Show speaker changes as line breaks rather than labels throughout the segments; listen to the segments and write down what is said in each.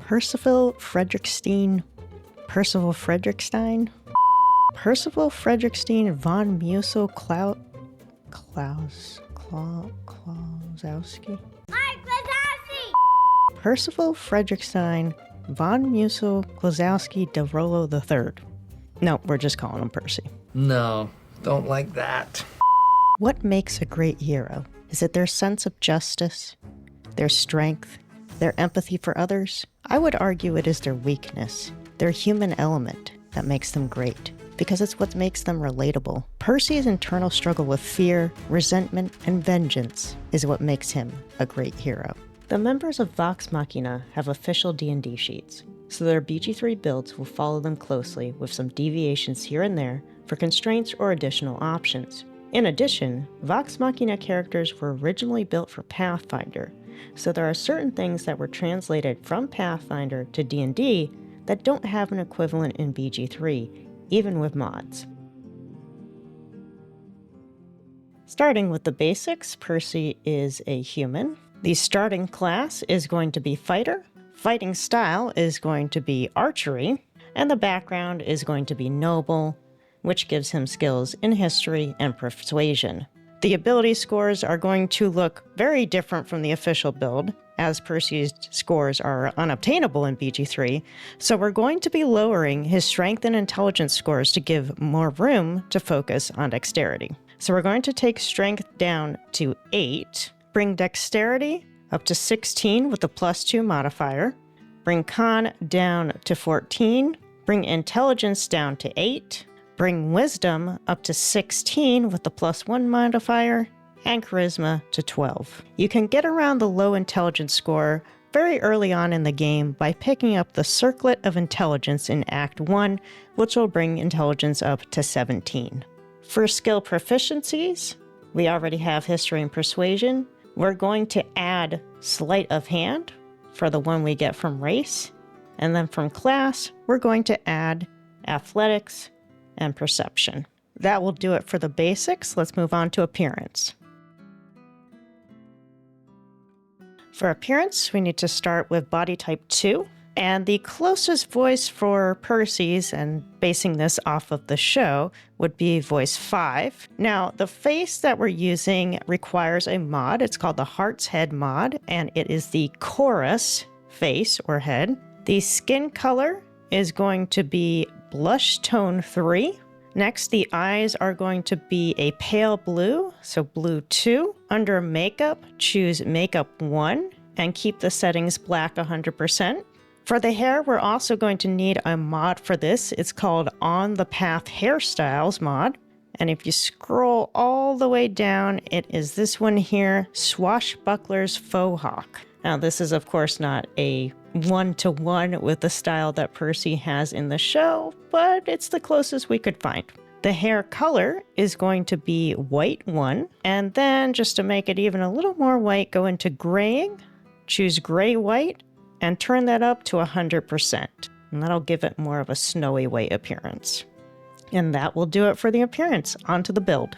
Percival Frederickstein von Musel Klausowski. Percival Frederickstein von Musel Klausowski de Rollo III. No, we're just calling him Percy.
No, don't like that.
What makes a great hero? Is it their sense of justice, their strength, their empathy for others? I would argue it is their weakness, their human element that makes them great, because it's what makes them relatable. Percy's internal struggle with fear, resentment, and vengeance is what makes him a great hero. The members of Vox Machina have official D&D sheets, so their BG3 builds will follow them closely with some deviations here and there for constraints or additional options. In addition, Vox Machina characters were originally built for Pathfinder, so there are certain things that were translated from Pathfinder to D&D that don't have an equivalent in BG3, even with mods. Starting with the basics, Percy is a human. The starting class is going to be fighter, fighting style is going to be archery, and the background is going to be noble, which gives him skills in history and persuasion. The ability scores are going to look very different from the official build, as Percy's scores are unobtainable in BG3, so we're going to be lowering his strength and intelligence scores to give more room to focus on dexterity. So we're going to take strength down to 8, bring dexterity up to 16 with the +2 modifier, bring con down to 14, bring intelligence down to 8, bring wisdom up to 16 with the +1 modifier, and charisma to 12. You can get around the low intelligence score very early on in the game by picking up the Circlet of Intelligence in Act 1, which will bring intelligence up to 17. For skill proficiencies, we already have history and persuasion. We're going to add sleight of hand for the one we get from race, and then from class, we're going to add athletics and perception. That will do it for the basics. Let's move on to appearance. For appearance, we need to start with body type 2, and the closest voice for Percy's, and basing this off of the show, would be voice 5. Now, the face that we're using requires a mod. It's called the Heart's Head mod, and it is the chorus face or head. The skin color is going to be blush tone 3. Next, the eyes are going to be a pale blue, so blue 2. Under makeup, choose makeup 1 and keep the settings black 100%. For the hair, we're also going to need a mod for this. It's called On the Path Hairstyles mod. And if you scroll all the way down, it is this one here, Swashbuckler's Faux Hawk. Now, this is, of course, not a one-to-one with the style that Percy has in the show, but it's the closest we could find. The hair color is going to be white 1, and then just to make it even a little more white, go into graying, choose gray white, and turn that up to 100%. And that'll give it more of a snowy white appearance. And that will do it for the appearance. On to the build.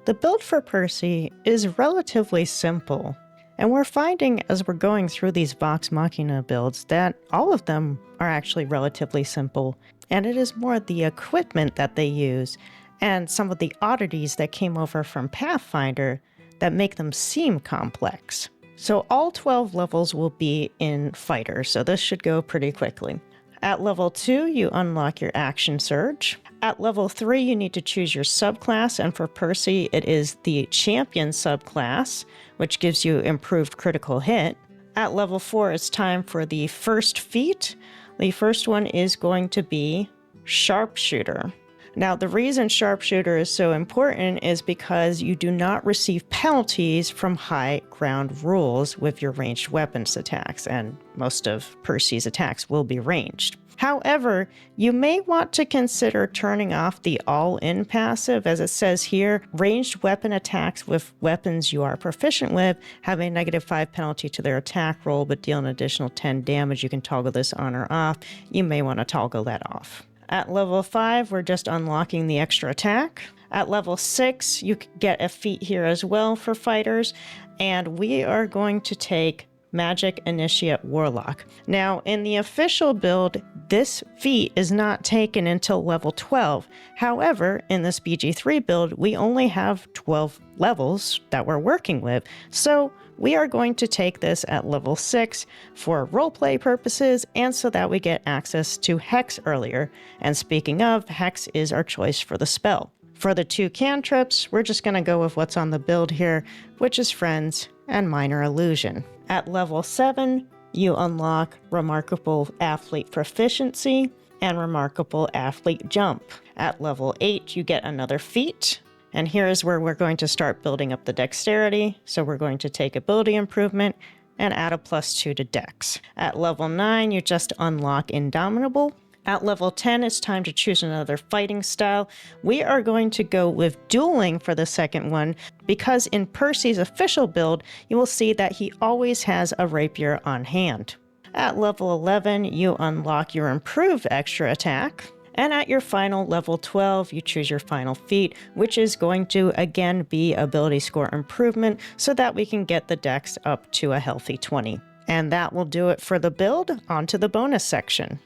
The build for Percy is relatively simple, and we're finding as we're going through these Vox Machina builds that all of them are actually relatively simple, and it is more the equipment that they use and some of the oddities that came over from Pathfinder that make them seem complex. So all 12 levels will be in Fighter, so this should go pretty quickly. At level 2, you unlock your Action Surge. At level 3, you need to choose your subclass, and for Percy, it is the Champion subclass, which gives you improved critical hit. At level 4, it's time for the first feat. The first one is going to be Sharpshooter. Now, the reason Sharpshooter is so important is because you do not receive penalties from high ground rules with your ranged weapons attacks, and most of Percy's attacks will be ranged. However, you may want to consider turning off the all-in passive. As it says here, ranged weapon attacks with weapons you are proficient with have a -5 penalty to their attack roll, but deal an additional 10 damage. You can toggle this on or off. You may want to toggle that off. At level 5, we're just unlocking the extra attack. At level 6, you can get a feat here as well for fighters, and we are going to take Magic Initiate Warlock. Now, in the official build, this feat is not taken until level 12. However, in this BG3 build, we only have 12 levels that we're working with. So we are going to take this at level 6 for roleplay purposes and so that we get access to Hex earlier. And speaking of, Hex is our choice for the spell. For the 2 cantrips, we're just going to go with what's on the build here, which is Friends and Minor Illusion. At level 7, you unlock Remarkable Athlete Proficiency and Remarkable Athlete Jump. At level 8, you get another feat. And here is where we're going to start building up the dexterity. So we're going to take ability improvement and add a +2 to dex. At level 9, you just unlock Indomitable. At level 10, it's time to choose another fighting style. We are going to go with dueling for the second one because in Percy's official build, you will see that he always has a rapier on hand. At level 11, you unlock your improved extra attack. And at your final level 12, you choose your final feat, which is going to again be ability score improvement so that we can get the dex up to a healthy 20. And that will do it for the build. On to the bonus section.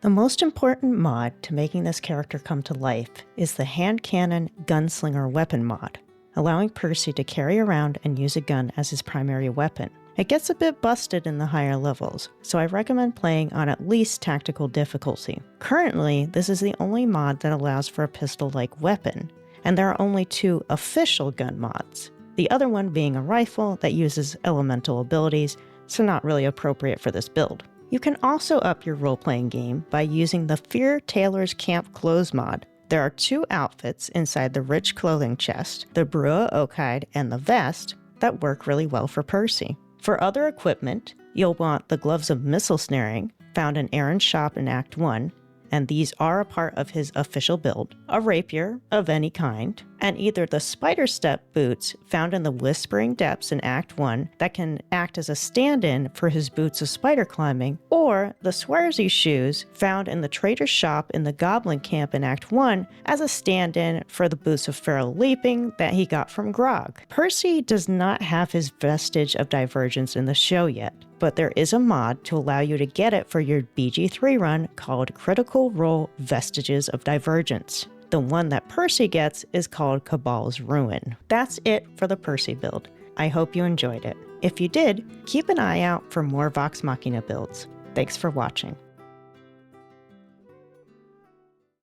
The most important mod to making this character come to life is the hand cannon Gunslinger weapon mod, allowing Percy to carry around and use a gun as his primary weapon. It gets a bit busted in the higher levels, so I recommend playing on at least tactical difficulty. Currently, this is the only mod that allows for a pistol-like weapon, and there are only 2 official gun mods, the other one being a rifle that uses elemental abilities, so not really appropriate for this build. You can also up your role-playing game by using the FearTaylor's Camp Clothes mod. There are 2 outfits inside the rich clothing chest, the Brua Oakhide and the vest, that work really well for Percy. For other equipment, you'll want the Gloves of Missile Snaring, found in Aaron's shop in Act 1, and these are a part of his official build, a rapier of any kind, and either the Spider Step boots found in the Whispering Depths in Act 1 that can act as a stand-in for his boots of spider climbing, or the Swearsy shoes found in the Trader's shop in the Goblin Camp in Act 1 as a stand-in for the boots of feral leaping that he got from Grog. Percy does not have his Vestige of Divergence in the show yet, but there is a mod to allow you to get it for your BG3 run called Critical Role Vestiges of Divergence. The one that Percy gets is called Cabal's Ruin. That's it for the Percy build. I hope you enjoyed it. If you did, keep an eye out for more Vox Machina builds. Thanks for watching.